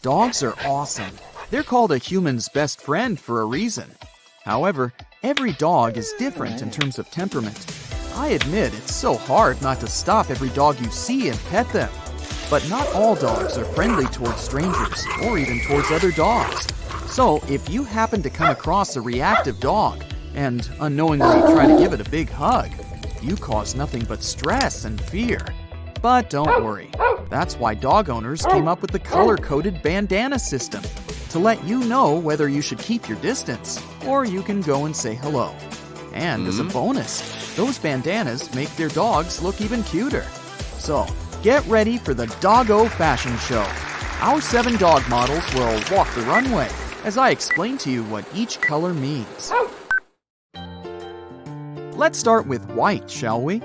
Dogs are awesome. They're called a human's best friend for a reason. However, every dog is different in terms of temperament. I admit it's so hard not to stop every dog you see and pet them. But not all dogs are friendly towards strangers or even towards other dogs. So if you happen to come across a reactive dog and unknowingly try to give it a big hug, you cause nothing but stress and fear. But don't worry. That's why dog owners came up with the color-coded bandana system to let you know whether you should keep your distance or you can go and say hello. And as a bonus, those bandanas make their dogs look even cuter. So, get ready for the Doggo Fashion Show. Our 7 dog models will walk the runway as I explain to you what each color means. Let's start with white, shall we?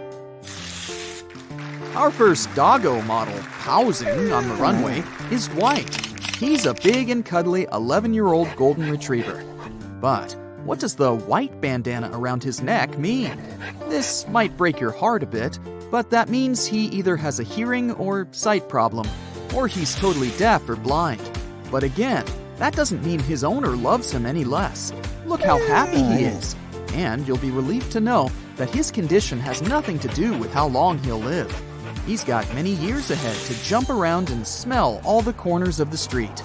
Our first doggo model, housing on the runway, is white. He's a big and cuddly 11-year-old golden retriever. But what does the white bandana around his neck mean? This might break your heart a bit, but that means he either has a hearing or sight problem, or he's totally deaf or blind. But again, that doesn't mean his owner loves him any less. Look how happy he is. And you'll be relieved to know that his condition has nothing to do with how long he'll live. He's got many years ahead to jump around and smell all the corners of the street.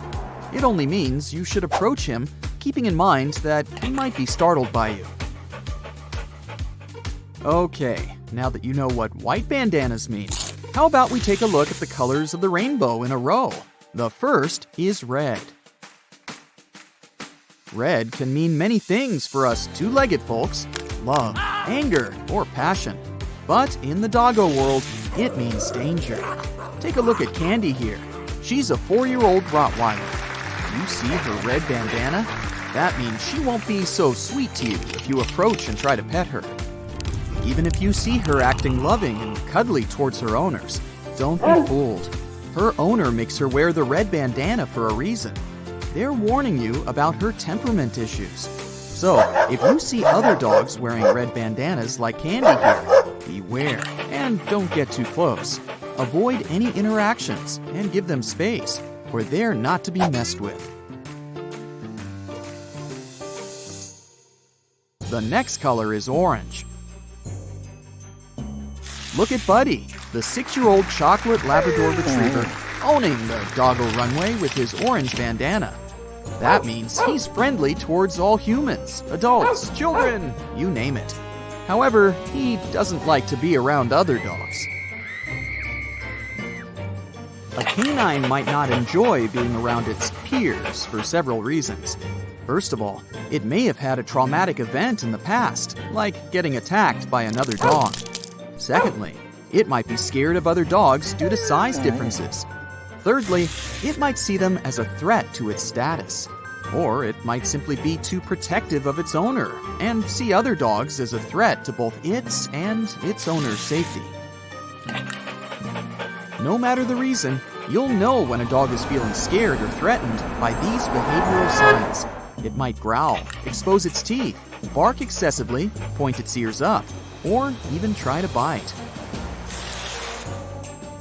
It only means you should approach him, keeping in mind that he might be startled by you. Okay, now that you know what white bandanas mean, how about we take a look at the colors of the rainbow in a row? The first is red. Red can mean many things for us two-legged folks: love, anger, or passion. But in the doggo world, it means danger. Take a look at Candy here. She's a 4-year-old Rottweiler. You see her red bandana? That means she won't be so sweet to you if you approach and try to pet her. Even if you see her acting loving and cuddly towards her owners, don't be fooled. Her owner makes her wear the red bandana for a reason. They're warning you about her temperament issues. So, if you see other dogs wearing red bandanas like Candy here, beware and don't get too close. Avoid any interactions and give them space, for they're not to be messed with. The next color is orange. Look at Buddy, the 6-year-old chocolate Labrador Retriever, owning the doggo runway with his orange bandana. That means he's friendly towards all humans, adults, children, you name it. However, he doesn't like to be around other dogs. A canine might not enjoy being around its peers for several reasons. First of all, it may have had a traumatic event in the past, like getting attacked by another dog. Secondly, it might be scared of other dogs due to size differences. Thirdly, it might see them as a threat to its status. Or it might simply be too protective of its owner and see other dogs as a threat to both its and its owner's safety. No matter the reason, you'll know when a dog is feeling scared or threatened by these behavioral signs. It might growl, expose its teeth, bark excessively, point its ears up, or even try to bite.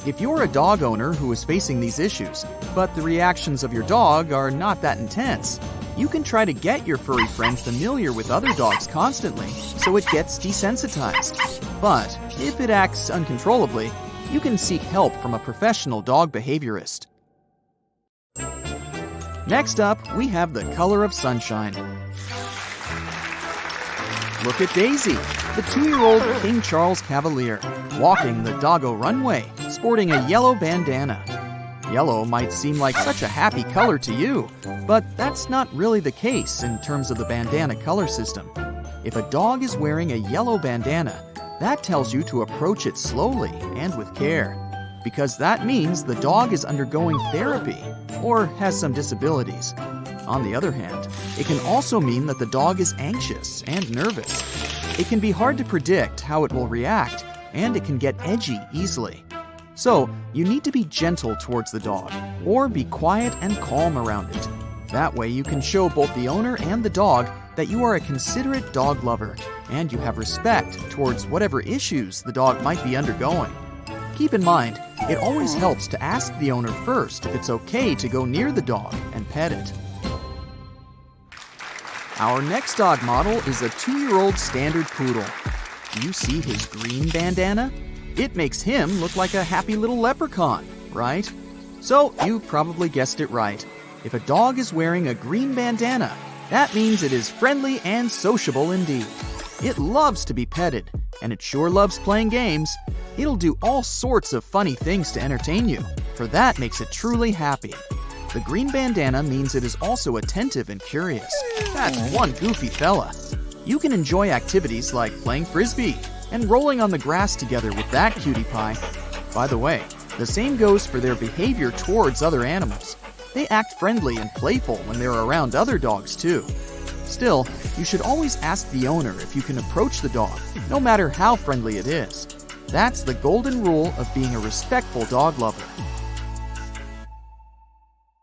If you're a dog owner who is facing these issues, but the reactions of your dog are not that intense, you can try to get your furry friend familiar with other dogs constantly so it gets desensitized. But if it acts uncontrollably, you can seek help from a professional dog behaviorist. Next up, we have the color of sunshine. Look at Daisy, the 2-year-old King Charles Cavalier, walking the doggo runway, sporting a yellow bandana. Yellow might seem like such a happy color to you, but that's not really the case in terms of the bandana color system. If a dog is wearing a yellow bandana, that tells you to approach it slowly and with care, because that means the dog is undergoing therapy or has some disabilities. On the other hand, it can also mean that the dog is anxious and nervous. It can be hard to predict how it will react, and it can get edgy easily. So, you need to be gentle towards the dog, or be quiet and calm around it. That way you can show both the owner and the dog that you are a considerate dog lover, and you have respect towards whatever issues the dog might be undergoing. Keep in mind, it always helps to ask the owner first if it's okay to go near the dog and pet it. Our next dog model is a 2-year-old standard poodle. Do you see his green bandana? It makes him look like a happy little leprechaun, right? So you probably guessed it right. If a dog is wearing a green bandana, that means it is friendly and sociable indeed. It loves to be petted, and it sure loves playing games. It'll do all sorts of funny things to entertain you, for that makes it truly happy. The green bandana means it is also attentive and curious. That's one goofy fella. You can enjoy activities like playing frisbee and rolling on the grass together with that cutie pie. By the way, the same goes for their behavior towards other animals. They act friendly and playful when they're around other dogs too. Still, you should always ask the owner if you can approach the dog, no matter how friendly it is. That's the golden rule of being a respectful dog lover.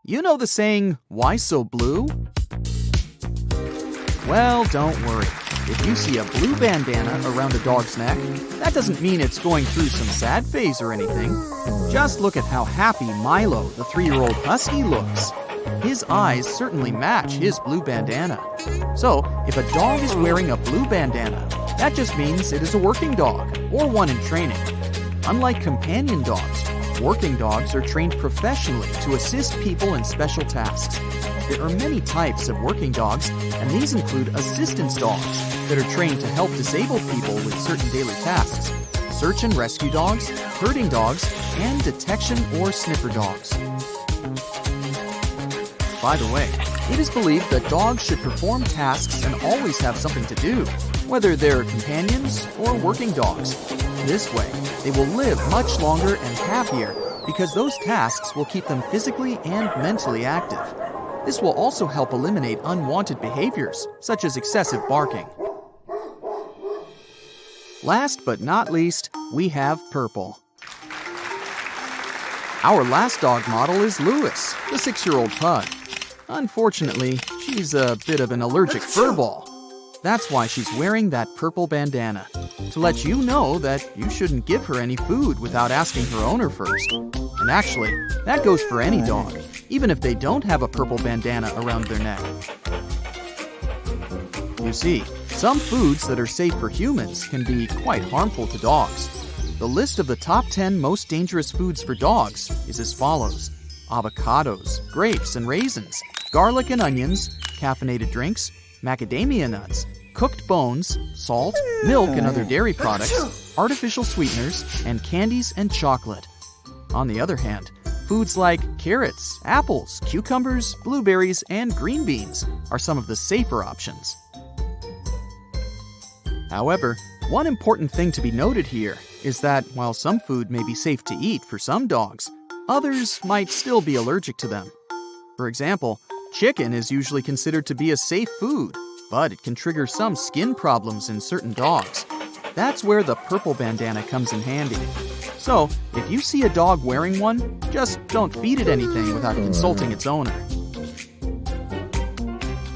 You know the saying, "Why so blue?" Well, don't worry. If you see a blue bandana around a dog's neck, that doesn't mean it's going through some sad phase or anything. Just look at how happy Milo, the 3-year-old husky, looks. His eyes certainly match his blue bandana. So, if a dog is wearing a blue bandana, that just means it is a working dog, or one in training. Unlike companion dogs, working dogs are trained professionally to assist people in special tasks. There are many types of working dogs, and these include assistance dogs that are trained to help disabled people with certain daily tasks, search and rescue dogs, herding dogs, and detection or sniffer dogs. By the way, it is believed that dogs should perform tasks and always have something to do, whether they're companions or working dogs. This way, they will live much longer and happier because those tasks will keep them physically and mentally active. This will also help eliminate unwanted behaviors, such as excessive barking. Last but not least, we have Purple. Our last dog model is Lewis, the 6-year-old pug. Unfortunately, she's a bit of an allergic furball. That's why she's wearing that purple bandana, to let you know that you shouldn't give her any food without asking her owner first. And actually, that goes for any dog, even if they don't have a purple bandana around their neck. You see, some foods that are safe for humans can be quite harmful to dogs. The list of the top 10 most dangerous foods for dogs is as follows: avocados, grapes and raisins, garlic and onions, caffeinated drinks, macadamia nuts, cooked bones, salt, milk and other dairy products, artificial sweeteners, and candies and chocolate. On the other hand, foods like carrots, apples, cucumbers, blueberries, and green beans are some of the safer options. However, one important thing to be noted here is that while some food may be safe to eat for some dogs, others might still be allergic to them. For example, chicken is usually considered to be a safe food, but it can trigger some skin problems in certain dogs. That's where the purple bandana comes in handy. So, if you see a dog wearing one, just don't feed it anything without consulting its owner.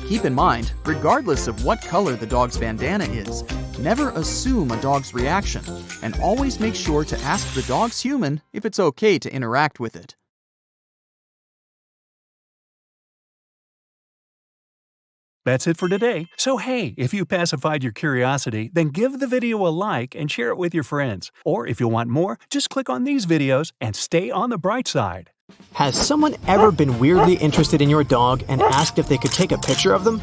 Keep in mind, regardless of what color the dog's bandana is, never assume a dog's reaction, and always make sure to ask the dog's human if it's okay to interact with it. That's it for today. So hey, if you pacified your curiosity, then give the video a like and share it with your friends. Or if you want more, just click on these videos and stay on the bright side. Has someone ever been weirdly interested in your dog and asked if they could take a picture of them?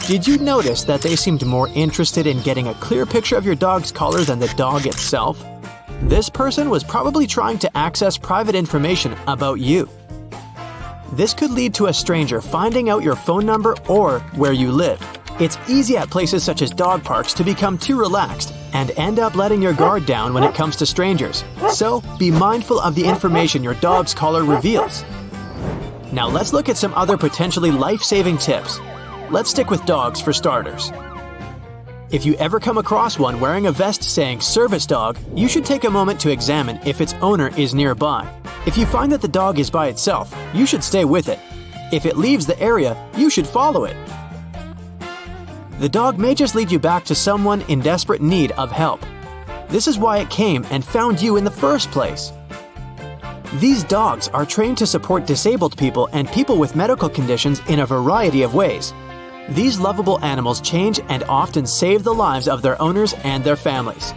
Did you notice that they seemed more interested in getting a clear picture of your dog's collar than the dog itself? This person was probably trying to access private information about you. This could lead to a stranger finding out your phone number or where you live. It's easy at places such as dog parks to become too relaxed and end up letting your guard down when it comes to strangers. So, be mindful of the information your dog's collar reveals. Now let's look at some other potentially life-saving tips. Let's stick with dogs for starters. If you ever come across one wearing a vest saying "service dog," you should take a moment to examine if its owner is nearby. If you find that the dog is by itself, you should stay with it. If it leaves the area, you should follow it. The dog may just lead you back to someone in desperate need of help. This is why it came and found you in the first place. These dogs are trained to support disabled people and people with medical conditions in a variety of ways. These lovable animals change and often save the lives of their owners and their families.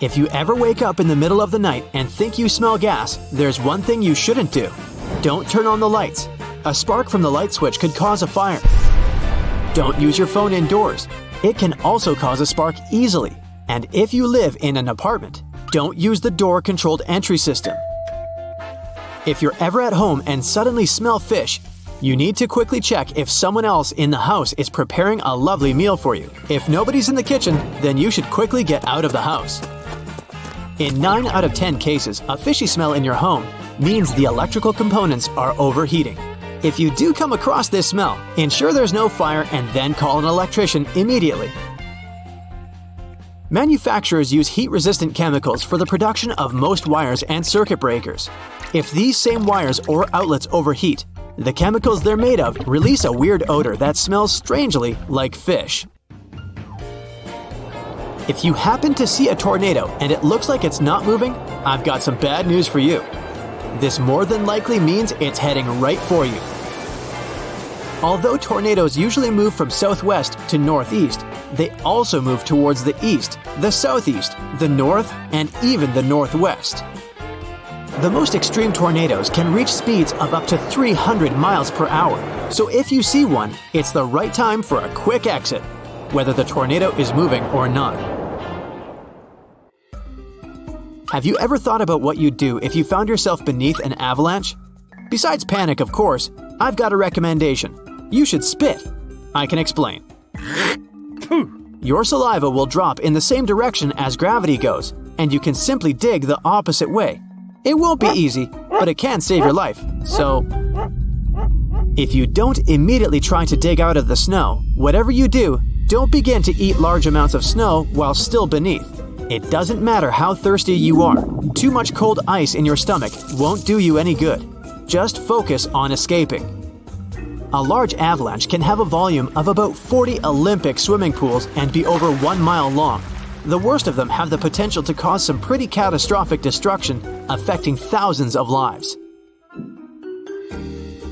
If you ever wake up in the middle of the night and think you smell gas, there's one thing you shouldn't do. Don't turn on the lights. A spark from the light switch could cause a fire. Don't use your phone indoors. It can also cause a spark easily. And if you live in an apartment, don't use the door-controlled entry system. If you're ever at home and suddenly smell fish, you need to quickly check if someone else in the house is preparing a lovely meal for you. If nobody's in the kitchen, then you should quickly get out of the house. In 9 out of 10 cases, a fishy smell in your home means the electrical components are overheating. If you do come across this smell, ensure there's no fire and then call an electrician immediately. Manufacturers use heat-resistant chemicals for the production of most wires and circuit breakers. If these same wires or outlets overheat, the chemicals they're made of release a weird odor that smells strangely like fish. If you happen to see a tornado and it looks like it's not moving, I've got some bad news for you. This more than likely means it's heading right for you. Although tornadoes usually move from southwest to northeast, they also move towards the east, the southeast, the north, and even the northwest. The most extreme tornadoes can reach speeds of up to 300 miles per hour, so if you see one, it's the right time for a quick exit, whether the tornado is moving or not. Have you ever thought about what you'd do if you found yourself beneath an avalanche? Besides panic, of course, I've got a recommendation. You should spit. I can explain. Your saliva will drop in the same direction as gravity goes, and you can simply dig the opposite way. It won't be easy, but it can save your life, so... If you don't immediately try to dig out of the snow, whatever you do, don't begin to eat large amounts of snow while still beneath. It doesn't matter how thirsty you are. Too much cold ice in your stomach won't do you any good. Just focus on escaping. A large avalanche can have a volume of about 40 Olympic swimming pools and be over 1 mile long. The worst of them have the potential to cause some pretty catastrophic destruction, affecting thousands of lives.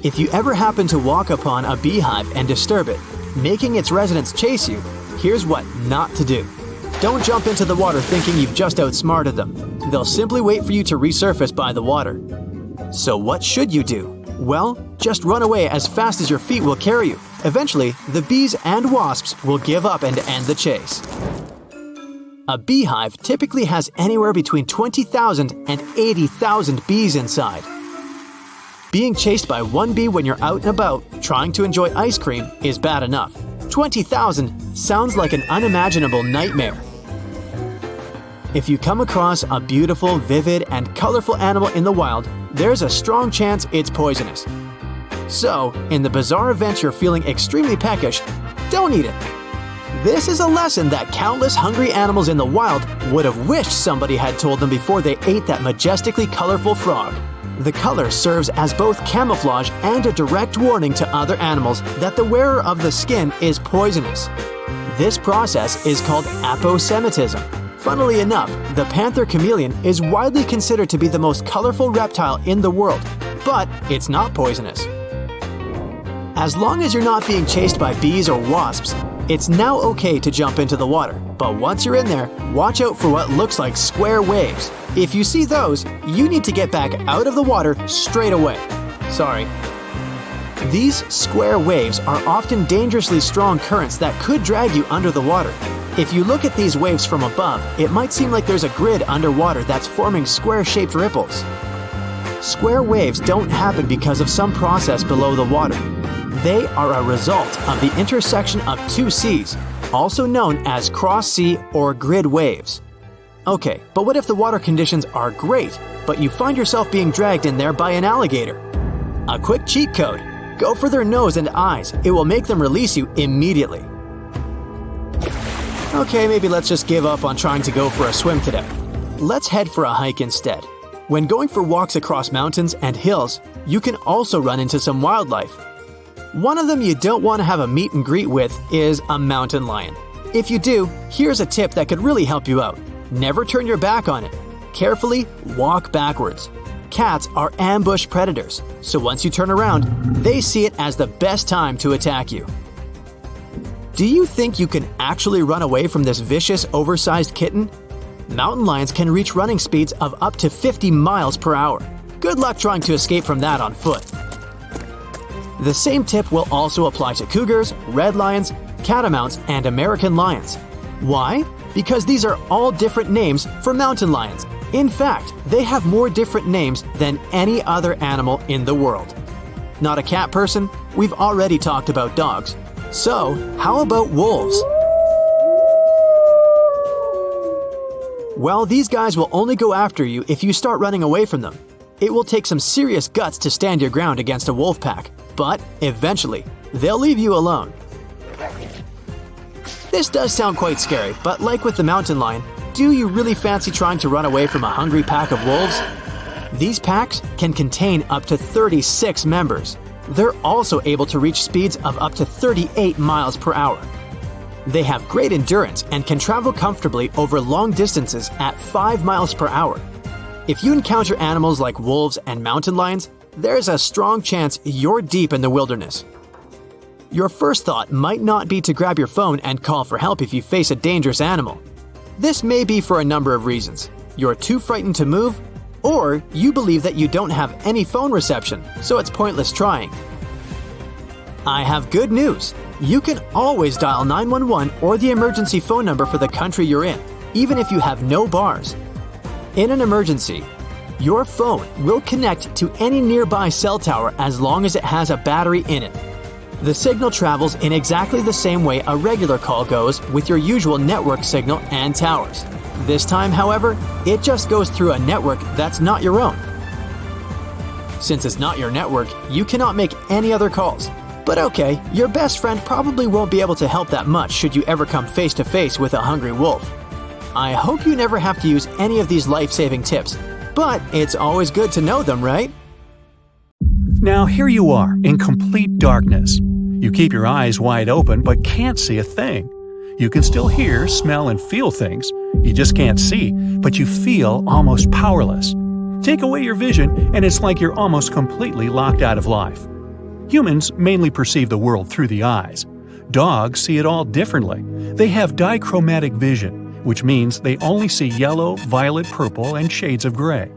If you ever happen to walk upon a beehive and disturb it, making its residents chase you, here's what not to do. Don't jump into the water thinking you've just outsmarted them. They'll simply wait for you to resurface by the water. So what should you do? Well, just run away as fast as your feet will carry you. Eventually, the bees and wasps will give up and end the chase. A beehive typically has anywhere between 20,000 and 80,000 bees inside. Being chased by one bee when you're out and about trying to enjoy ice cream is bad enough. 20,000 sounds like an unimaginable nightmare. If you come across a beautiful, vivid, and colorful animal in the wild, there's a strong chance it's poisonous. So, in the bizarre event you're feeling extremely peckish, don't eat it. This is a lesson that countless hungry animals in the wild would have wished somebody had told them before they ate that majestically colorful frog. The color serves as both camouflage and a direct warning to other animals that the wearer of the skin is poisonous. This process is called aposematism. Funnily enough, the panther chameleon is widely considered to be the most colorful reptile in the world, but it's not poisonous. As long as you're not being chased by bees or wasps, it's now okay to jump into the water. But once you're in there, watch out for what looks like square waves. If you see those, you need to get back out of the water straight away. Sorry. These square waves are often dangerously strong currents that could drag you under the water. If you look at these waves from above, it might seem like there's a grid underwater that's forming square-shaped ripples. Square waves don't happen because of some process below the water. They are a result of the intersection of two seas, also known as cross-sea or grid waves. Okay, but what if the water conditions are great, but you find yourself being dragged in there by an alligator? A quick cheat code. Go for their nose and eyes. It will make them release you immediately. Okay, maybe let's just give up on trying to go for a swim today. Let's head for a hike instead. When going for walks across mountains and hills, you can also run into some wildlife. One of them you don't want to have a meet and greet with is a mountain lion. If you do, here's a tip that could really help you out. Never turn your back on it. carefully walk backwards. Cats are ambush predators, so once you turn around, they see it as the best time to attack you. Do you think you can actually run away from this vicious, oversized kitten? Mountain lions can reach running speeds of up to 50 miles per hour. Good luck trying to escape from that on foot. The same tip will also apply to cougars, red lions, catamounts, and American lions. Why? Because these are all different names for mountain lions. In fact, they have more different names than any other animal in the world. Not a cat person? We've already talked about dogs. So, how about wolves? Well, these guys will only go after you if you start running away from them. It will take some serious guts to stand your ground against a wolf pack, but eventually, they'll leave you alone. This does sound quite scary, but like with the mountain lion, do you really fancy trying to run away from a hungry pack of wolves? These packs can contain up to 36 members. They're also able to reach speeds of up to 38 miles per hour. They have great endurance and can travel comfortably over long distances at 5 miles per hour. If you encounter animals like wolves and mountain lions, there's a strong chance you're deep in the wilderness. Your first thought might not be to grab your phone and call for help if you face a dangerous animal. This may be for a number of reasons. You're too frightened to move, or you believe that you don't have any phone reception, so it's pointless trying. I have good news. You can always dial 911 or the emergency phone number for the country you're in, even if you have no bars. In an emergency, your phone will connect to any nearby cell tower as long as it has a battery in it. The signal travels in exactly the same way a regular call goes with your usual network signal and towers. This time, however, it just goes through a network that's not your own. Since it's not your network, you cannot make any other calls. But okay, your best friend probably won't be able to help that much should you ever come face to face with a hungry wolf. I hope you never have to use any of these life-saving tips, but it's always good to know them, right? Now here you are, in complete darkness. You keep your eyes wide open but can't see a thing. You can still hear, smell, and feel things. You just can't see, but you feel almost powerless. Take away your vision, and it's like you're almost completely locked out of life. Humans mainly perceive the world through the eyes. Dogs see it all differently. They have dichromatic vision, which means they only see yellow, violet, purple, and shades of gray.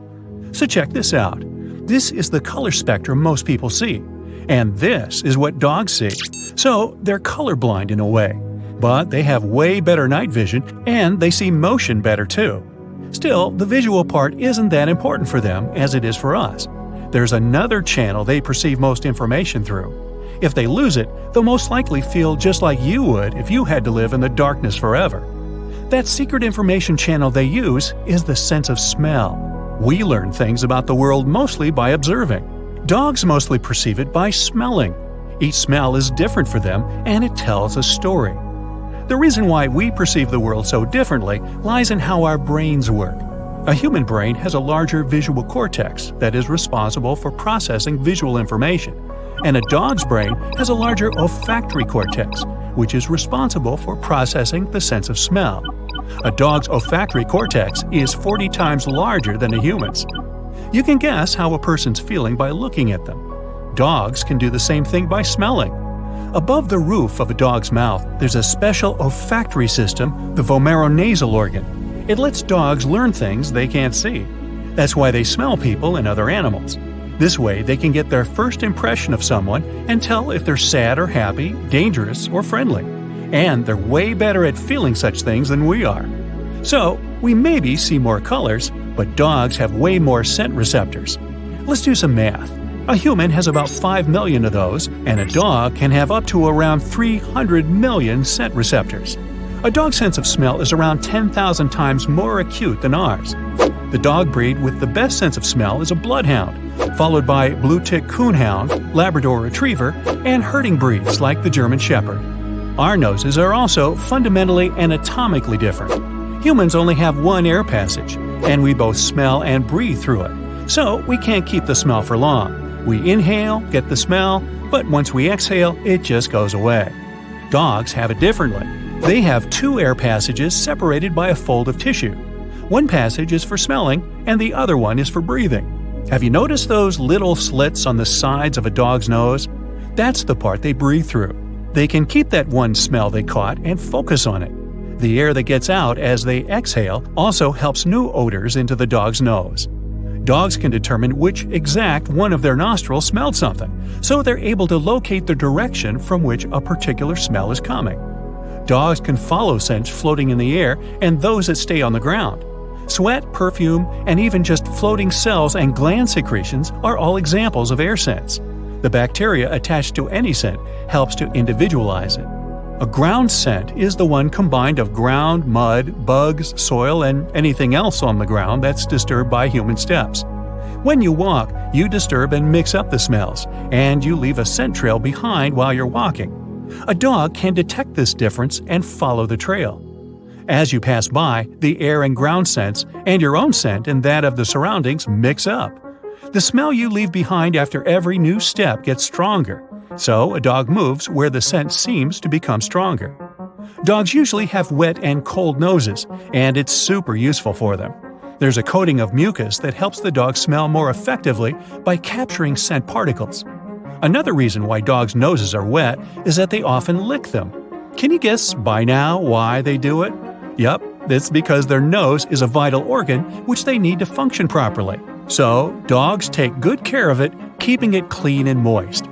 So check this out. This is the color spectrum most people see. And this is what dogs see. So they're colorblind in a way. But they have way better night vision, and they see motion better too. Still, the visual part isn't that important for them as it is for us. There's another channel they perceive most information through. If they lose it, they'll most likely feel just like you would if you had to live in the darkness forever. That secret information channel they use is the sense of smell. We learn things about the world mostly by observing. Dogs mostly perceive it by smelling. Each smell is different for them, and it tells a story. The reason why we perceive the world so differently lies in how our brains work. A human brain has a larger visual cortex that is responsible for processing visual information, and a dog's brain has a larger olfactory cortex, which is responsible for processing the sense of smell. A dog's olfactory cortex is 40 times larger than a human's. You can guess how a person's feeling by looking at them. Dogs can do the same thing by smelling. Above the roof of a dog's mouth, there's a special olfactory system, the vomeronasal organ. It lets dogs learn things they can't see. That's why they smell people and other animals. This way, they can get their first impression of someone and tell if they're sad or happy, dangerous or friendly. And they're way better at feeling such things than we are. So, we maybe see more colors, but dogs have way more scent receptors. Let's do some math. A human has about 5 million of those, and a dog can have up to around 300 million scent receptors. A dog's sense of smell is around 10,000 times more acute than ours. The dog breed with the best sense of smell is a bloodhound, followed by blue tick coonhound, Labrador retriever, and herding breeds like the German Shepherd. Our noses are also fundamentally anatomically different. Humans only have one air passage, and we both smell and breathe through it, so we can't keep the smell for long. We inhale, get the smell, but once we exhale, it just goes away. Dogs have it differently. They have two air passages separated by a fold of tissue. One passage is for smelling, and the other one is for breathing. Have you noticed those little slits on the sides of a dog's nose? That's the part they breathe through. They can keep that one smell they caught and focus on it. The air that gets out as they exhale also helps new odors into the dog's nose. Dogs can determine which exact one of their nostrils smelled something, so they're able to locate the direction from which a particular smell is coming. Dogs can follow scents floating in the air and those that stay on the ground. Sweat, perfume, and even just floating cells and gland secretions are all examples of air scents. The bacteria attached to any scent helps to individualize it. A ground scent is the one combined of ground, mud, bugs, soil, and anything else on the ground that's disturbed by human steps. When you walk, you disturb and mix up the smells, and you leave a scent trail behind while you're walking. A dog can detect this difference and follow the trail. As you pass by, the air and ground scents and your own scent and that of the surroundings mix up. The smell you leave behind after every new step gets stronger, so a dog moves where the scent seems to become stronger. Dogs usually have wet and cold noses, and it's super useful for them. There's a coating of mucus that helps the dog smell more effectively by capturing scent particles. Another reason why dogs' noses are wet is that they often lick them. Can you guess by now why they do it? Yup, it's because their nose is a vital organ which they need to function properly. So, dogs take good care of it, keeping it clean and moist.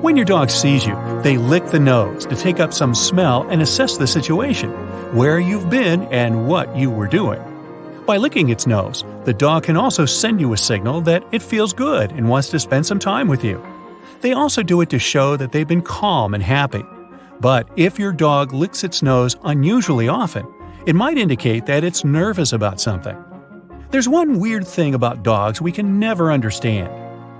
When your dog sees you, they lick the nose to take up some smell and assess the situation, where you've been and what you were doing. By licking its nose, the dog can also send you a signal that it feels good and wants to spend some time with you. They also do it to show that they've been calm and happy. But if your dog licks its nose unusually often, it might indicate that it's nervous about something. There's one weird thing about dogs we can never understand.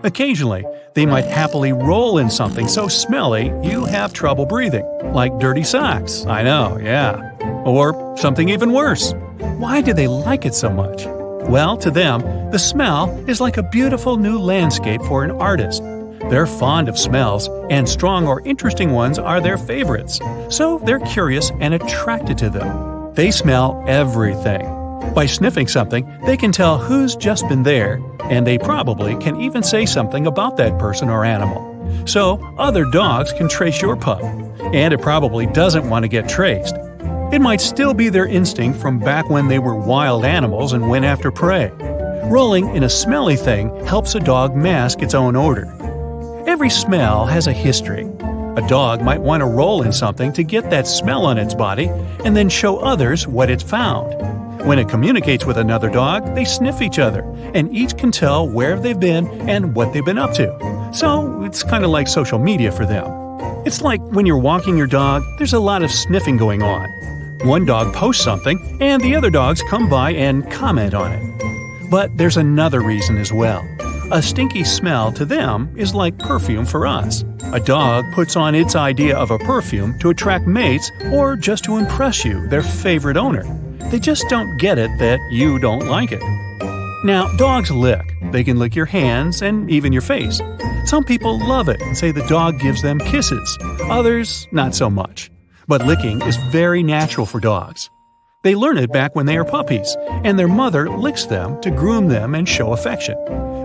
Occasionally, they might happily roll in something so smelly you have trouble breathing, like dirty socks. I know, yeah. Or something even worse. Why do they like it so much? Well, to them, the smell is like a beautiful new landscape for an artist. They're fond of smells, and strong or interesting ones are their favorites, so they're curious and attracted to them. They smell everything. By sniffing something, they can tell who's just been there, and they probably can even say something about that person or animal. So, other dogs can trace your pup, and it probably doesn't want to get traced. It might still be their instinct from back when they were wild animals and went after prey. Rolling in a smelly thing helps a dog mask its own odor. Every smell has a history. A dog might want to roll in something to get that smell on its body and then show others what it's found. When it communicates with another dog, they sniff each other, and each can tell where they've been and what they've been up to. So it's kind of like social media for them. It's like when you're walking your dog, there's a lot of sniffing going on. One dog posts something, and the other dogs come by and comment on it. But there's another reason as well. A stinky smell to them is like perfume for us. A dog puts on its idea of a perfume to attract mates or just to impress you, their favorite owner. They just don't get it that you don't like it. Now, dogs lick. They can lick your hands and even your face. Some people love it and say the dog gives them kisses. Others, not so much. But licking is very natural for dogs. They learn it back when they are puppies, and their mother licks them to groom them and show affection.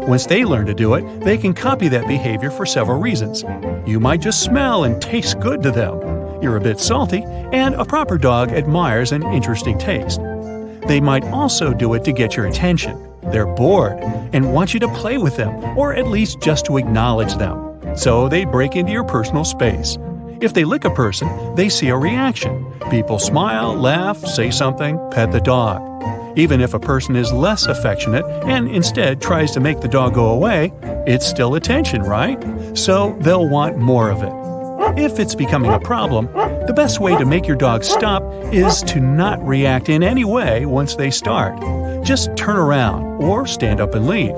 Once they learn to do it, they can copy that behavior for several reasons. You might just smell and taste good to them. You're a bit salty, and a proper dog admires an interesting taste. They might also do it to get your attention. They're bored and want you to play with them, or at least just to acknowledge them. So they break into your personal space. If they lick a person, they see a reaction. People smile, laugh, say something, pet the dog. Even if a person is less affectionate and instead tries to make the dog go away, it's still attention, right? So they'll want more of it. If it's becoming a problem, the best way to make your dog stop is to not react in any way once they start. Just turn around or stand up and leave.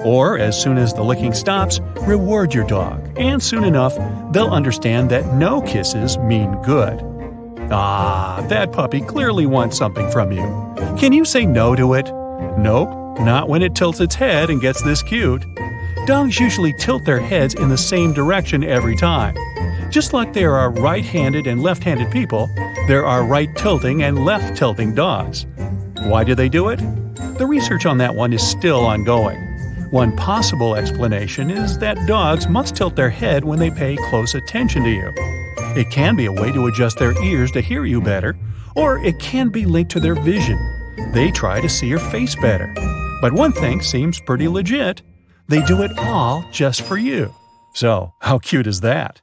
Or, as soon as the licking stops, reward your dog, and soon enough, they'll understand that no kisses mean good. Ah, that puppy clearly wants something from you. Can you say no to it? Nope, not when it tilts its head and gets this cute. Dogs usually tilt their heads in the same direction every time. Just like there are right-handed and left-handed people, there are right-tilting and left-tilting dogs. Why do they do it? The research on that one is still ongoing. One possible explanation is that dogs must tilt their head when they pay close attention to you. It can be a way to adjust their ears to hear you better, or it can be linked to their vision. They try to see your face better. But one thing seems pretty legit. They do it all just for you. So, how cute is that?